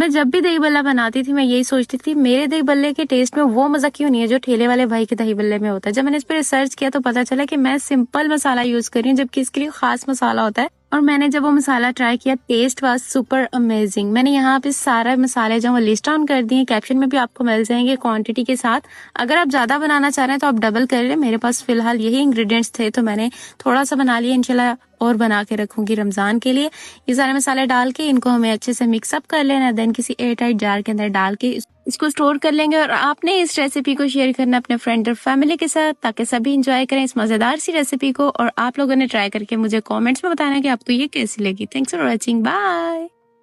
मैं जब भी दही बल्ला बनाती थी मैं यही सोचती थी मेरे दही बल्ले के टेस्ट में वो मजा क्यों नहीं है जो ठेले वाले भाई के दही बल्ले में होता है। जब मैंने इस पर रिसर्च किया तो पता चला कि मैं सिंपल मसाला यूज कर रही हूँ जबकि इसके लिए खास मसाला होता है। और मैंने जब वो मसाला ट्राई किया टेस्ट वाज सुपर अमेजिंग। मैंने यहाँ पे सारे मसाले जो वो लिस्ट डाउन कर दिए, कैप्शन में भी आपको मिल जाएंगे क्वांटिटी के साथ। अगर आप ज्यादा बनाना चाह रहे हैं तो आप डबल कर लें। मेरे पास फिलहाल यही इंग्रेडिएंट्स थे तो मैंने थोड़ा सा बना लिया, इंशाल्लाह और बना के रखूंगी रमजान के लिए। ये सारे मसाले डाल के इनको हमें अच्छे से मिक्सअप कर लेना, देन किसी एयर टाइट जार के अंदर डाल के इसको स्टोर कर लेंगे। और आपने इस रेसिपी को शेयर करना अपने फ्रेंड और फैमिली के साथ ताकि सभी इंजॉय करें इस मजेदार सी रेसिपी को। और आप लोगों ने ट्राई करके मुझे कमेंट्स में बताना कि आपको ये कैसी लगी। Thanks for watching, bye.